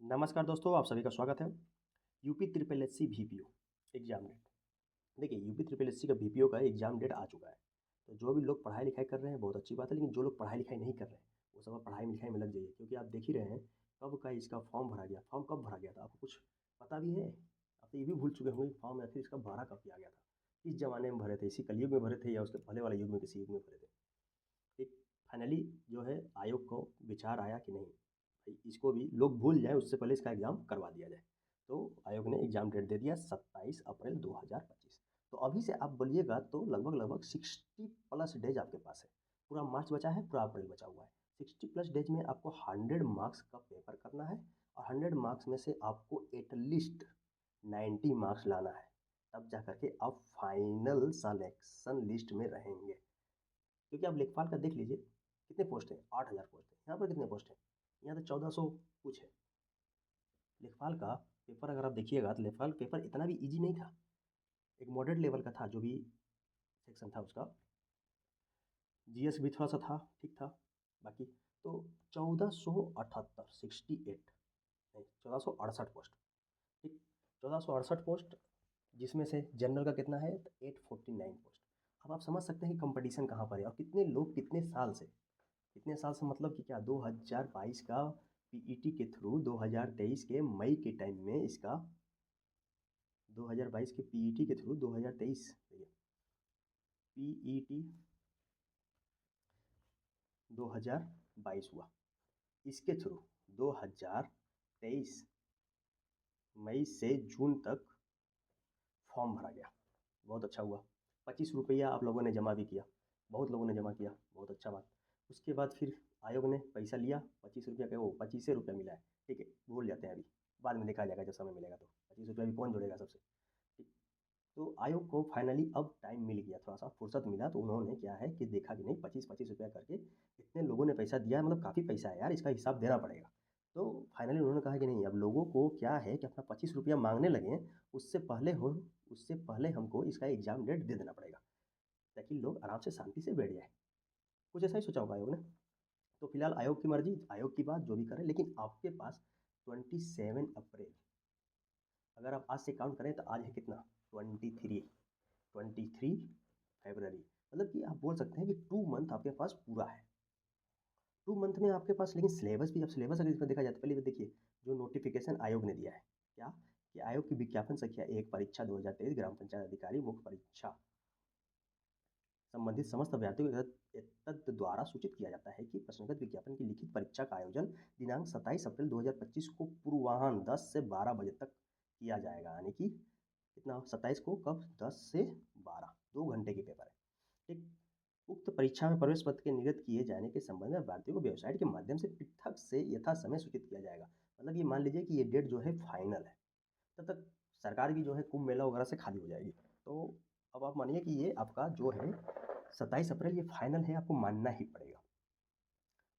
नमस्कार दोस्तों, आप सभी का स्वागत है। UP triple SC BPO exam date. देखिए, यूपी ट्रिपल एससी का बीपीओ का एग्ज़ाम डेट आ चुका है। तो जो भी लोग पढ़ाई-लिखाई कर रहे हैं बहुत अच्छी बात है, लेकिन जो लोग पढ़ाई-लिखाई नहीं कर रहे हैं, वो सब अब पढ़ाई-लिखाई में लग जाइए, क्योंकि आप देख ही रहे हैं कब का इसका फॉर्म भरा गया। फॉर्म कब भरा गया था? आपको कुछ पता भी है? आप तो ये भी भूल चुके होंगे कि फॉर्म आखिर इसका भरा कब किया गया था? किस ज़माने में भरे थे? इसी कलयुग में भरे थे या उसके पहले वाले युग में किसी युग में भरे थे? एक फाइनली जो है आयोग को विचार आया कि नहीं भाई, इसको भी लोग भूल जाएं, उससे पहले इसका एग्ज़ाम करवा दिया जाए। तो आयोग ने एग्ज़ाम डेट दे दिया 27 अप्रैल 2025। तो अभी से आप बोलिएगा तो लगभग लगभग 60+ डेज आपके पास है। पूरा मार्च बचा है, पूरा अप्रैल बचा हुआ है। 60+ डेज में आपको 100 मार्क्स का पेपर करना है, और 100 मार्क्स में से आपको एटलीस्ट 90 मार्क्स लाना है। तब जा करके आप फाइनल सलेक्शन लिस्ट में रहेंगे। क्योंकि आप लेखपाल का देख लीजिए, कितने पोस्ट हैं? 8,000 पोस्ट हैं। यहाँ पर कितने पोस्ट हैं? यहाँ तो 1400 कुछ है। लेखपाल का पेपर अगर आप देखिएगा तो लेखपाल पेपर इतना भी ईजी नहीं था। एक मॉडरेट लेवल का था, जो भी सेक्शन था उसका। जीएस भी थोड़ा सा था, ठीक था। बाकी तो 1478, 68 नहीं, 1468 पोस्ट, ठीक। 1468 पोस्ट, जिसमें से जनरल का कितना है? तो 849 पोस्ट। अब आप समझ सकते हैं कि कंपटीशन कहाँ पर है, और कितने लोग कितने साल से, मतलब कि क्या 2022 का पीईटी के थ्रू 2023 के मई के टाइम में इसका 2022 के पीईटी के थ्रू 2023 देखिए, पीईटी 2022 हुआ, इसके थ्रू 2023 मई से जून तक फॉर्म भरा गया। बहुत अच्छा हुआ। 25 रुपया आप लोगों ने जमा भी किया, बहुत लोगों ने जमा किया, बहुत अच्छा बात। उसके बाद फिर आयोग ने पैसा लिया, 25 रुपया का, वो 25 रुपया मिला है, ठीक है, भूल जाते हैं अभी, बाद में देखा जाएगा जब समय मिलेगा तो। 25 रुपया भी कौन जोड़ेगा सबसे, ठीक। तो आयोग को फाइनली अब टाइम मिल गया, थोड़ा सा फुर्सत मिला, तो उन्होंने क्या है कि देखा कि नहीं, 25-25 रुपया करके इतने लोगों ने पैसा दिया है, मतलब काफ़ी पैसा है यार, इसका हिसाब देना पड़ेगा। तो फाइनली उन्होंने कहा कि नहीं, अब लोगों को क्या है कि अपना 25 रुपया मांगने लगे, उससे पहले हो उससे पहले हमको इसका एग्ज़ाम डेट दे देना पड़ेगा, ताकि लोग आराम से शांति से बैठ जाएँ। कुछ ऐसा ही सोचा होगा आयोग ने। तो फिलहाल आयोग की मर्ज़ी, आयोग की बात, जो भी करें, लेकिन आपके पास 27 अप्रैल, अगर आप आज से काउंट करें तो आज है कितना? 23 मतलब कि आप बोल सकते हैं कि 2 मंथ आपके पास पूरा है। 2 मंथ में आपके पास, लेकिन सिलेबस भी, अब सिलेबस अगर इसमें देखा जाए तो पहले ये देखिए, जो नोटिफ़िकेशन आयोग ने दिया है, क्या? कि आयोग की विज्ञापन संख्या 1 परीक्षा 2023 ग्राम पंचायत अधिकारी मुख्य परीक्षा संबंधित समस्त अभ्यर्थियों को एतद द्वारा सूचित किया जाता है कि प्रश्नगत विज्ञापन की लिखित परीक्षा का आयोजन दिनांक 27 अप्रैल 2025 को पूर्वाह्न 10 से 12 बजे तक किया जाएगा। यानी कि कितना? 27 को कब? 10 से 12, 2 घंटे की पेपर है, ठीक। उक्त परीक्षा में प्रवेश पत्र के निर्गत किए जाने के संबंध में अभ्यर्थियों को वेबसाइट के माध्यम से पृथक से यथा समय सूचित किया जाएगा। मतलब ये मान लीजिए कि ये डेट जो है फाइनल है, तब तक सरकार भी जो है कुंभ मेला वगैरह से खाली हो जाएगी। तो अब आप मानिए कि ये आपका जो है 27 अप्रैल, ये फाइनल है, आपको मानना ही पड़ेगा।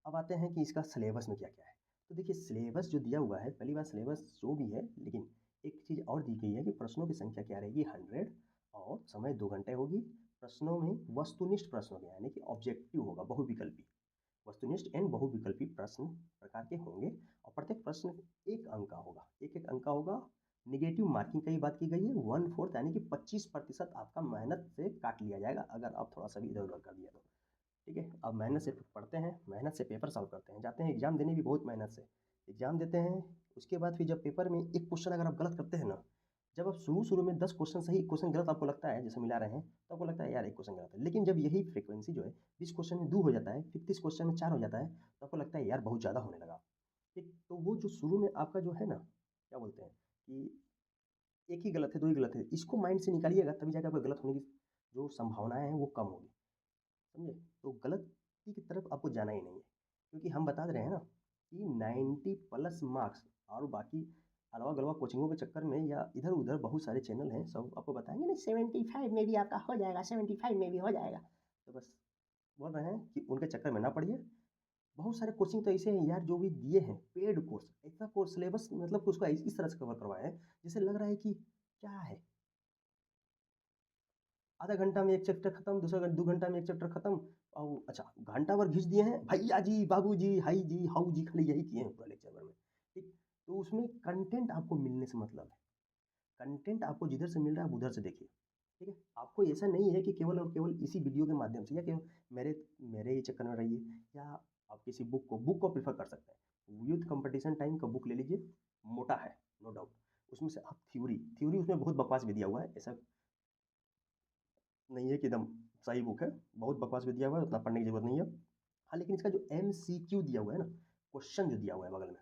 अब आते हैं कि इसका सिलेबस में क्या-क्या है। तो देखिए, सिलेबस जो दिया हुआ है, पहली बात सिलेबस जो भी है, लेकिन एक चीज़ और दी गई है कि प्रश्नों की संख्या क्या रहेगी? 100, और समय 2 घंटे होगी। प्रश्नों में वस्तुनिष्ठ प्रश्न होंगे, यानी कि ऑब्जेक्टिव होगा, बहुविकल्पी। वस्तुनिष्ठ एंड बहुविकल्पी प्रश्न प्रकार के होंगे, और प्रत्येक प्रश्न 1 अंक का होगा, 1-1 अंक का होगा। नेगेटिव मार्किंग की बात की गई है, 1/4 यानी कि 25% आपका मेहनत से काट लिया जाएगा, अगर आप थोड़ा सा भी इधर-उधर कर दिया तो। ठीक है, अब मेहनत से पढ़ते हैं, मेहनत से पेपर सॉल्व करते हैं, जाते हैं एग्ज़ाम देने भी बहुत मेहनत से। एग्ज़ाम देते हैं, उसके बाद फिर जब पेपर में एक क्वेश्चन अगर आप गलत करते हैं ना, जब आप शुरू-शुरू में 10 क्वेश्चन सही, 1 क्वेश्चन गलत आपको लगता है, जैसे मिला रहे हैं, तो आपको लगता है यार 1 क्वेश्चन गलत है। लेकिन जब यही फ्रीक्वेंसी जो है 20 क्वेश्चन में 2 हो जाता है, फिर 30 क्वेश्चन में 4 हो जाता है, तो आपको लगता है यार बहुत ज़्यादा होने लगा। ठीक, तो वो जो शुरू में आपका जो है ना, क्या बोलते हैं कि 1 ही गलत है, 2 ही गलत है, इसको माइंड से निकालिएगा, तभी जाके आपका गलत होने की जो संभावनाएँ हैं वो कम होगी। समझे? तो गलती की तरफ आपको जाना ही नहीं है, क्योंकि हम बता दे रहे हैं ना कि 90+ मार्क्स, और बाकी अलावा-गलवा कोचिंगों के चक्कर में या इधर-उधर बहुत सारे चैनल हैं, सब आपको बताएँगे नहीं 75 में भी आपका हो जाएगा, 75 में भी हो जाएगा। तो बस बोल रहे हैं कि उनके चक्कर में ना पड़िए। बहुत सारे कोचिंग तो ऐसे हैं यार, जो भी दिए हैं पेड कोर्स, ऐसा कोर्स सिलेबस, मतलब कि उसको इस तरह से कवर करवाए हैं, जैसे लग रहा है कि क्या है, आधा घंटा में 1 चैप्टर खत्म, दूसरा 2 घंटा में 1 चैप्टर खत्म। और अच्छा, घंटा भर घिस दिए हैं, भैया जी, बाबू जी, हाई जी, हाउ जी, खाली यही किए हैं पूरा लेक्चर भर में। ठीक, तो तो उसमें कंटेंट आपको मिलने से मतलब है, कंटेंट आपको जिधर से मिल रहा है आप उधर से देखिए, ठीक है। आपको ऐसा नहीं है कि केवल और केवल इसी वीडियो के माध्यम से या केवल मेरे मेरे ही चक्कर में रहिए, या आप किसी बुक को प्रेफर कर सकते हैं। यूथ कंपटीशन टाइम का बुक ले लीजिए, मोटा है नो डाउट, उसमें से आप थ्योरी थ्योरी उसमें बहुत बकवास भी दिया हुआ है, ऐसा नहीं है कि एकदम सही बुक है, बहुत बकवास भी दिया हुआ है, उतना पढ़ने की जरूरत नहीं है। हाँ, लेकिन इसका जो MCQ दिया हुआ है ना, क्वेश्चन जो दिया हुआ है बगल में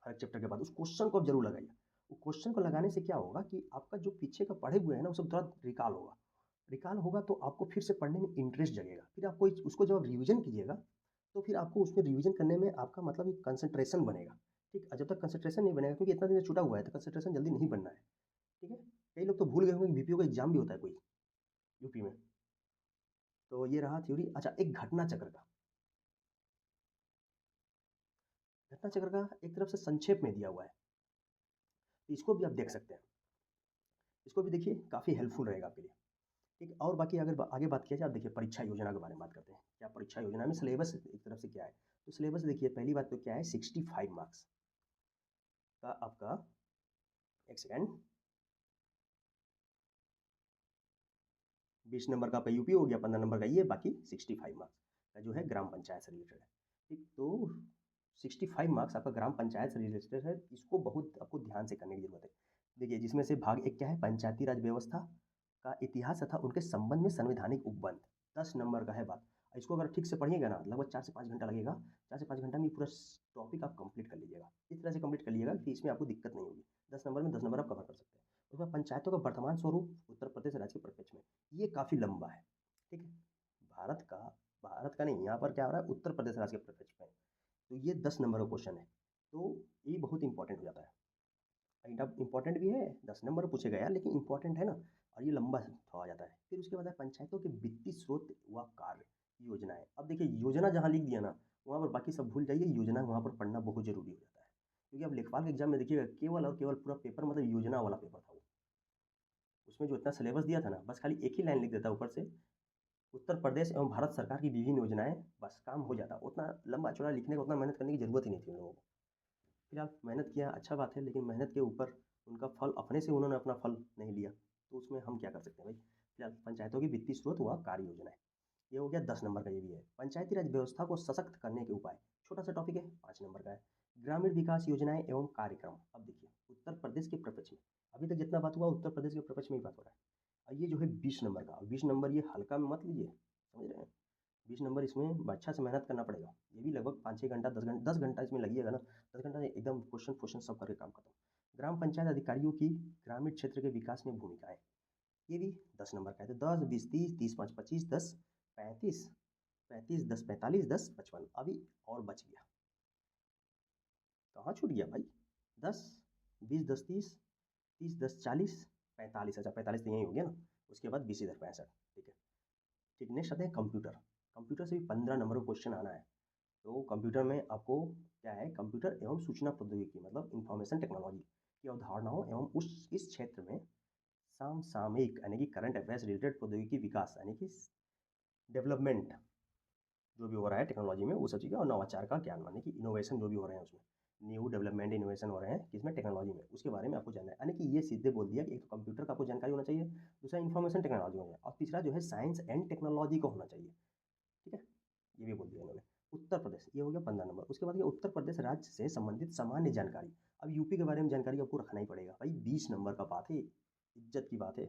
हर एक चैप्टर के बाद, उस क्वेश्चन को आप जरूर लगाइए। वो क्वेश्चन को लगाने से क्या होगा कि आपका जो पीछे का पढ़े हुए हैं ना, वो सब थोड़ा रिकॉल होगा, रिकॉल होगा तो आपको फिर से पढ़ने में इंटरेस्ट जगेगा, फिर आपको उसको जब आप रिवीजन कीजिएगा तो फिर आपको उसमें रिवीजन करने में आपका मतलब एक कंसंट्रेशन बनेगा, ठीक। और जब तक कंसंट्रेशन नहीं बनेगा, क्योंकि इतना दिन से छूटा हुआ है तो कंसंट्रेशन जल्दी नहीं बनना है, ठीक है। कई लोग तो भूल गए होंगे कि BPO का एग्जाम भी होता है कोई यूपी में। तो ये रहा थ्योरी। अच्छा, एक घटना चक्र का, घटना चक्र का एक तरफ से संक्षेप में दिया हुआ है, तो इसको भी आप देख सकते हैं, इसको भी देखिए, काफ़ी हेल्पफुल रहेगा आपके लिए, ठीक है। और बाकी अगर आगे बात किया जाए, आप देखिए परीक्षा योजना के बारे में बात करते हैं, क्या परीक्षा योजना में सिलेबस एक तरफ से क्या है। तो सिलेबस देखिए, पहली बात तो क्या है, 65 मार्क्स का आपका, एक सेकेंड, 20 नंबर का आपका यूपी हो गया, 15 नंबर का ये, बाकी 65 मार्क्स का जो है ग्राम पंचायत से रिलेटेड है, ठीक। तो 65 मार्क्स आपका ग्राम पंचायत से रिलेटेड है, इसको बहुत आपको ध्यान से करने की जरूरत है। देखिए, जिसमें से भाग एक क्या है, पंचायती राज व्यवस्था का इतिहास तथा उनके संबंध में संवैधानिक उपबंध, 10 नंबर का है बात। इसको अगर ठीक से पढ़िएगा ना, लगभग 4 से 5 घंटा लगेगा, 4 से 5 घंटा में ये पूरा टॉपिक आप कंप्लीट कर लीजिएगा, इस तरह से कंप्लीट कर लीजिएगा कि इसमें आपको दिक्कत नहीं होगी, 10 नंबर में 10 नंबर आप कवर कर सकते हैं। उसके बाद पंचायतों का वर्तमान स्वरूप उत्तर प्रदेश राज्य के परिप्रेक्ष्य में, ये काफ़ी लंबा है, ठीक है। भारत का भारत का नहीं, यहाँ पर क्या हो रहा है, उत्तर प्रदेश राज्य के परिप्रेक्ष्य में, तो ये 10 नंबर का क्वेश्चन है, तो ये बहुत इंपॉर्टेंट हो जाता है। काइंड इंपॉर्टेंट भी है, 10 नंबर पूछेगा यार, लेकिन इंपॉर्टेंट है ना, और ये लंबा थोड़ा आ जाता है। फिर उसके बाद है पंचायतों के वित्तीय स्रोत व कार्य योजनाएं। अब देखिए, योजना जहाँ लिख दिया ना, वहाँ पर बाकी सब भूल जाइए, योजना वहाँ पर पढ़ना बहुत जरूरी हो जाता है, क्योंकि अब लेखपाल के एग्जाम में देखिएगा, केवल और केवल पूरा पेपर मतलब योजना वाला पेपर था वो, उसमें जो इतना सिलेबस दिया था ना, बस खाली एक ही लाइन लिख देता ऊपर से, उत्तर प्रदेश एवं भारत सरकार की विभिन्न योजनाएं, बस काम हो जाता। उतना लंबा चौड़ा लिखने का, उतना मेहनत करने की जरूरत ही नहीं थी उन लोगों को। फिर आप मेहनत किया, अच्छा बात है, लेकिन मेहनत के ऊपर उनका फल, अपने से उन्होंने अपना फल नहीं लिया, तो उसमें हम क्या कर सकते हैं भाई। फिलहाल पंचायतों की वित्तीय स्रोत व कार्य योजनाएं, ये हो गया 10 नंबर का, ये भी है। पंचायती राज व्यवस्था को सशक्त करने के उपाय, छोटा सा टॉपिक है, 5 नंबर का है। ग्रामीण विकास योजनाएं एवं कार्यक्रम, अब देखिए उत्तर प्रदेश के प्रपक्ष में, अभी तक जितना बात हुआ उत्तर प्रदेश के प्रपक्ष में ही बात हो रहा है। और ये जो है 20 नंबर का, 20 नंबर ये हल्का में मत लीजिए, समझ रहे हैं। 20 नंबर इसमें अच्छा से मेहनत करना पड़ेगा, ये भी लगभग 5-6 घंटा, 10 घंटा इसमें लगिएगा ना, 10 घंटा में एकदम क्वेश्चन क्वेश्चन सब करके काम खत्म। ग्राम पंचायत अधिकारियों की ग्रामीण क्षेत्र के विकास में भूमिकाएं, ये भी 10 नंबर का है। तो 10, 20, 30, 30, 5, 25, 10, 35, 35, 10, 45, 10, 55, अभी और बच गया, कहाँ छूट गया भाई, 10, 20, 10, 30, 30, 10, 40, 45, अच्छा 45 तो यही हो गया ना, उसके बाद 20 इधर 65, ठीक है। ठीक, नेक्स्ट आते हैं कंप्यूटर। कंप्यूटर से भी 15 नंबर का क्वेश्चन आना है। तो कंप्यूटर में आपको क्या है, कंप्यूटर एवं सूचना प्रौद्योगिकी मतलब इंफॉर्मेशन टेक्नोलॉजी की अवधारणाओं एवं उस इस क्षेत्र में समसामयिक यानी कि करंट अफेयर्स रिलेटेड प्रौद्योगिकी विकास यानी कि डेवलपमेंट जो भी हो रहा है टेक्नोलॉजी में, वो सब चीज़ें, और नवाचार का ज्ञान माने कि इनोवेशन जो भी हो रहे हैं उसमें, न्यू डेवलपमेंट इनोवेशन हो रहे हैं किसमें, टेक्नोलॉजी में, उसके बारे में आपको जानना है। यानी कि ये सीधे बोल दिया कि एक तो कंप्यूटर का आपको जानकारी होना चाहिए, दूसरा इन्फॉर्मेशन टेक्नोलॉजी होना चाहिए, और तीसरा जो है साइंस एंड टेक्नोलॉजी का होना चाहिए, ठीक है। ये भी बोल दिया इन्होंने। उत्तर प्रदेश, ये हो गया 15 नंबर। उसके बाद ये उत्तर प्रदेश राज्य से संबंधित सामान्य जानकारी। अब यूपी के बारे में जानकारी आपको रखना ही पड़ेगा भाई, 20 नंबर का बात है, इज्जत की बात है,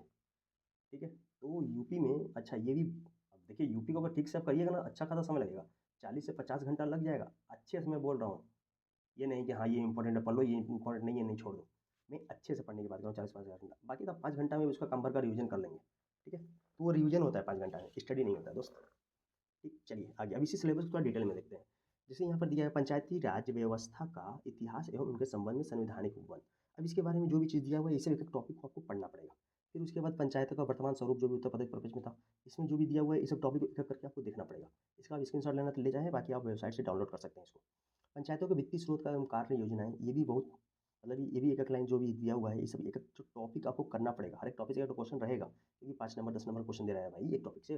ठीक है। तो यूपी में, अच्छा ये भी, अब देखिए यूपी को अगर ठीक से आप करिएगा ना, अच्छा खासा समय लगेगा, 40 से 50 घंटा लग जाएगा, अच्छे से मैं बोल रहा हूँ। ये नहीं कि हाँ ये इंपॉर्टेंट है पढ़ लो, ये इंपॉर्टेंट नहीं है नहीं छोड़ दो। मैं अच्छे से पढ़ने की बात कर रहा हूँ, 40-50 घंटा, बाकी तो 5 घंटा में उसका कम भर का रिविजन कर लेंगे, ठीक है। तो वो रिविजन होता है 5 घंटा में, स्टडी नहीं होता है दोस्त, ठीक। चलिए आगे, अब इसी सिलेबस को थोड़ा डिटेल में देखते हैं। जैसे यहाँ पर दिया है पंचायती राज व्यवस्था का इतिहास एवं उनके संबंध में संवैधानिक उपबंध। अब इसके बारे में जो भी चीज़ दिया हुआ है, इसे एक टॉपिक को आपको पढ़ना पड़ेगा। फिर उसके बाद पंचायतों का वर्तमान स्वरूप जो भी उत्तर प्रदेश प्रदेश में था, इसमें जो भी दिया हुआ है, इस सब टॉपिक को एक एक करके आपको देखना पड़ेगा। इसका आप स्क्रीनशॉट लेना तो ले जाएँ, बाकी आप वेबसाइट से डाउनलोड कर सकते हैं इसको। पंचायतों के वित्तीय स्रोत का एवं कार्य योजनाएं, ये भी बहुत मतलब ये भी एक एक लाइन जो भी दिया हुआ है, ये सब एक एक जो टॉपिक आपको करना पड़ेगा, हर एक टॉपिक से एक क्वेश्चन रहेगा, क्योंकि 5 नंबर 10 नंबर क्वेश्चन दे रहा है भाई एक टॉपिक से।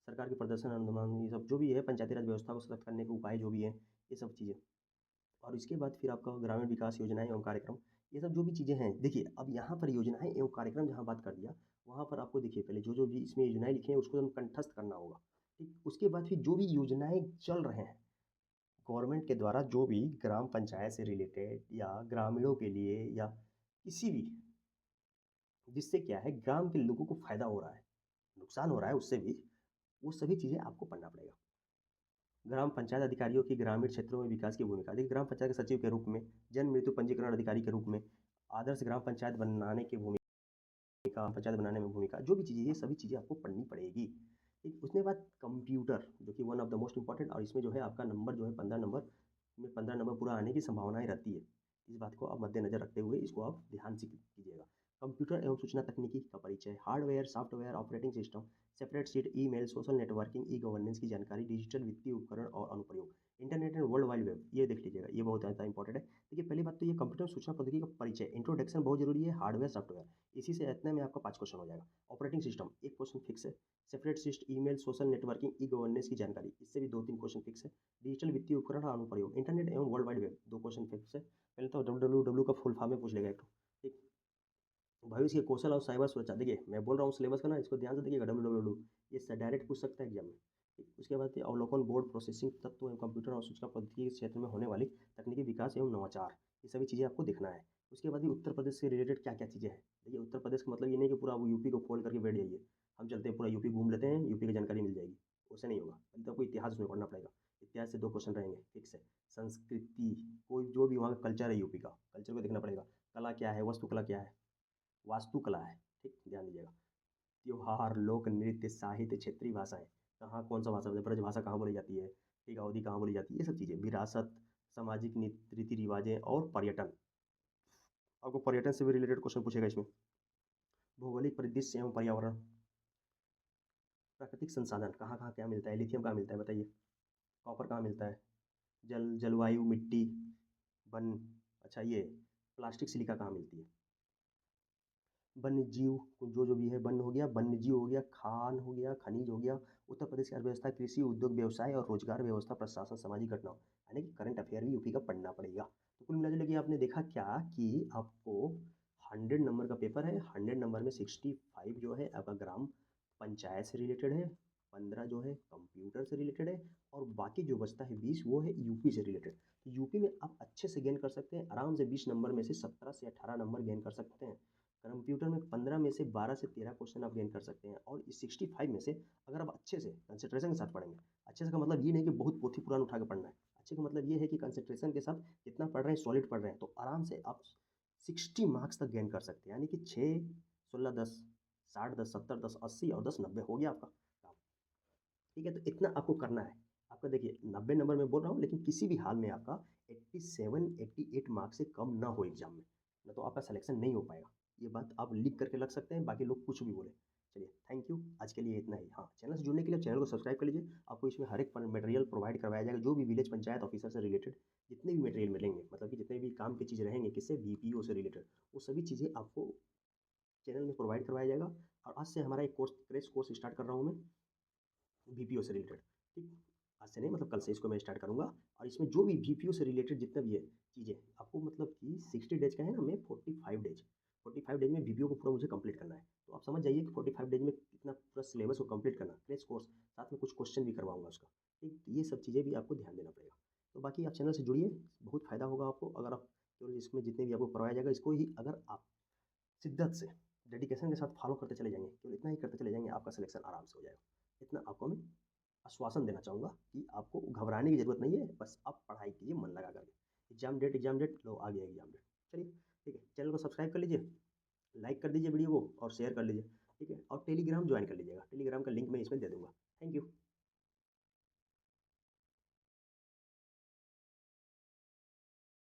सरकार के प्रदर्शन अनुमान, ये सब जो भी है, पंचायती राज व्यवस्था को सशक्त करने के उपाय जो भी है, ये सब चीज़ें। और इसके बाद फिर आपका ग्रामीण विकास योजनाएँ एवं कार्यक्रम, ये सब जो भी चीज़ें हैं, देखिए अब यहाँ पर योजनाएँ एवं कार्यक्रम जहाँ बात कर दिया, वहाँ पर आपको देखिए पहले जो भी इसमें योजनाएँ लिखी हैं उसको हम कंठस्थ करना होगा, ठीक? उसके बाद फिर जो भी योजनाएँ चल रहे हैं, गवर्नमेंट के द्वारा जो भी ग्राम पंचायत से रिलेटेड या ग्रामीणों के लिए या किसी भी, जिससे क्या है ग्राम के लोगों को फ़ायदा हो रहा है, नुकसान हो रहा है उससे भी, वो सभी चीज़ें आपको पढ़ना पड़ेगा। ग्राम पंचायत अधिकारियों की ग्रामीण क्षेत्रों में विकास की भूमिका, देखिए ग्राम पंचायत के सचिव के रूप में, जन्म मृत्यु पंजीकरण अधिकारी के रूप में, आदर्श ग्राम पंचायत बनाने की भूमिका, पंचायत बनाने में भूमिका, जो भी चीज़ें ये सभी चीज़ें आपको पढ़नी पड़ेगी। ठीक, उसके बाद कंप्यूटर जो कि one of the most important, और इसमें जो है आपका नंबर जो है 15 नंबर पूरा आने की संभावनाएँ रहती है। इस बात को आप मद्देनज़र रखते हुए इसको आप ध्यान से कीजिएगा। कंप्यूटर एवं सूचना तकनीकी का परिचय, hardware, software, operating system, separate sheet, email, social networking, e governance की जानकारी, डिजिटल वित्तीय उपकरण और अनुप्रयोग, internet and world wide web, ये देख लीजिएगा, ये बहुत ज़्यादा इंपॉर्टेंट है। देखिए पहली बात तो ये कंप्यूटर सूचना प्रौद्योगिकी का परिचय, इंट्रोडक्शन बहुत जरूरी है, हार्डवेयर सॉफ्टवेयर, इसी से इतने में आपका 5 क्वेश्चन हो जाएगा। ऑपरेटिंग सिस्टम एक क्वेश्चन फिक्स है, separate sheet, email, social networking, e governance की जानकारी, इससे भी 2-3 क्वेश्चन फिक्स है। डिजिटल वित्तीय उपकरण और अनुप्रयोग, इंटरनेट एवं world wide web, 2 question fix है। पहले तो डब्ल्यू का फुल फॉर्म में पूछ लेगा एक तो, ठीक। भविष्य के कौशल और साइबर सुरक्षा, देखिए मैं बोल रहा हूँ सिलेबस का ना, इसको ध्यान से देखिएगा, डब्ल्यू ये डायरेक्ट पूछ सकता है एग्जाम में। ठीक, उसके बाद अवलोकन, बोर्ड प्रोसेसिंग तत्व एवं कंप्यूटर और सूचना प्रौद्योगिकी के क्षेत्र में होने वाली तकनीकी विकास एवं नवाचार, ये सभी चीज़ें आपको देखना है। उसके बाद भी उत्तर प्रदेश से रिलेटेड क्या क्या चीज़ें हैं, देखिए उत्तर प्रदेश का मतलब ये नहीं कि पूरा वो यूपी को खोल करके बैठ जाइए, हम चलते हैं पूरा यूपी घूम लेते हैं, यूपी की जानकारी मिल जाएगी, उससे नहीं होगा, पहले तो आपको इतिहास उसमें पढ़ना पड़ेगा। इतिहास से 2 क्वेश्चन रहेंगे फिक्स है। संस्कृति, कोई जो भी वहाँ का कल्चर है यूपी का, कल्चर को देखना पड़ेगा। कला क्या है, वास्तुकला क्या है, वास्तुकला है, ठीक, ध्यान दीजिएगा। त्योहार, लोक नृत्य, साहित्य, क्षेत्रीय भाषाएँ, कहाँ कौन सा भाषा मतलब ब्रज भाषा कहाँ बोली जाती है, ठीक, अवधी कहाँ बोली जाती है, ये सब चीज़ें, विरासत, सामाजिक रीति रिवाजें और पर्यटन, आपको पर्यटन से भी रिलेटेड क्वेश्चन पूछेगा इसमें। भौगोलिक परिदृश्य एवं पर्यावरण, प्राकृतिक संसाधन, कहाँ कहाँ क्या मिलता है, लिथियम कहाँ मिलता है बताइए, कॉपर कहाँ मिलता है, जलवायु, मिट्टी, वन, अच्छा ये प्लास्टिक सिलिका कहाँ मिलती है, वन्य जीव, जो भी है, वन हो गया, वन्य जीव हो गया, खान हो गया, खनिज हो गया, उत्तर प्रदेश की अर्थव्यवस्था, कृषि, उद्योग, व्यवसाय और रोजगार व्यवस्था, प्रशासन, सामाजिक घटनाओं, यानी कि करंट अफेयर भी यूपी का पढ़ना पड़ेगा। तो कुल मिला जुला के आपने देखा क्या कि आपको 100 नंबर का पेपर है, 100 नंबर में 65 जो है आपका ग्राम पंचायत से रिलेटेड है, 15 जो है कंप्यूटर से रिलेटेड है, और बाकी जो बचता है 20 वो है यूपी से रिलेटेड। तो यूपी में आप अच्छे से गेन कर सकते हैं, आराम से 20 नंबर में से 17 से 18 नंबर गेन कर सकते हैं। कंप्यूटर में 15 में से 12 से 13 क्वेश्चन आप गेन कर सकते हैं, और इस 65 में से अगर आप अच्छे से कंसंट्रेशन के साथ पढ़ेंगे, अच्छे से का मतलब ये नहीं कि बहुत पोथी पुराण उठा के पढ़ना है, अच्छे का मतलब ये है कि कंसंट्रेशन के साथ जितना पढ़ रहे हैं, सॉलिड पढ़ रहे हैं, तो आराम से आप 60 मार्क्स तक गेन कर सकते हैं, यानी कि 6, 16, 10, 60, 10, 70, 10, 80 और 10, 90 हो गया आपका काम। ठीक है, तो इतना आपको करना है। आपका देखिए 90 नंबर मैं बोल रहा हूँ, लेकिन किसी भी हाल में आपका 87, 88 मार्क्स से कम ना हो एग्जाम में, ना तो आपका सिलेक्शन नहीं हो पाएगा। ये बात आप लिख करके रख सकते हैं, बाकी लोग कुछ भी बोले। चलिए थैंक यू, आज के लिए इतना ही। हाँ, चैनल से जुड़ने के लिए चैनल को सब्सक्राइब कर लीजिए, आपको इसमें हर एक मटेरियल प्रोवाइड करवाया जाएगा, जो भी विलेज पंचायत ऑफिसर से रिलेटेड जितने भी मटेरियल मिलेंगे, मतलब कि जितने भी काम की चीज़ रहेंगे, किससे, बीपीओ से रिलेटेड, वो सभी चीज़ें आपको चैनल में प्रोवाइड करवाया जाएगा। और आज से हमारा एक कोर्स, क्रैश कोर्स स्टार्ट कर रहा हूँ मैं, बीपीओ से रिलेटेड, ठीक। आज से नहीं, मतलब कल से इसको मैं स्टार्ट करूँगा, और इसमें जो भी बीपीओ से रिलेटेड जितना भी है चीज़ें, आपको मतलब कि 60 डेज़ का है ना, मैं 45 डेज़ में बीपीओ को पूरा मुझे कंप्लीट करना है। तो आप समझ जाइए कि 45 डेज़ में कितना पूरा सिलेबस को कंप्लीट करना, क्रैश कोर्स, साथ में कुछ क्वेश्चन भी करवाऊँगा उसका, ठीक। तो ये सब चीज़ें भी आपको ध्यान देना पड़ेगा। तो बाकी आप चैनल से जुड़िए, बहुत फ़ायदा होगा आपको, अगर आप केवल इसमें जितने भी आपको करवाया जाएगा, इसको ही अगर आप शिद्दत से, डेडिकेशन के साथ फॉलो करते चले जाएँगे, केवल इतना ही करते चले जाएँगे, आपका सिलेक्शन आराम से हो जाएगा। इतना आपको मैं आश्वासन देना चाहूँगा कि आपको घबराने की ज़रूरत नहीं है, बस आप पढ़ाई कीजिए मन लगा करके। एग्ज़ाम डेट लो आ गया एग्ज़ाम डेट। चलिए ठीक है, चैनल को सब्सक्राइब कर लीजिए, लाइक कर दीजिए वीडियो को और शेयर कर लीजिए, ठीक है? और टेलीग्राम जॉइन कर लीजिएगा, टेलीग्राम का लिंक मैं इसमें दे दूँगा। Thank you.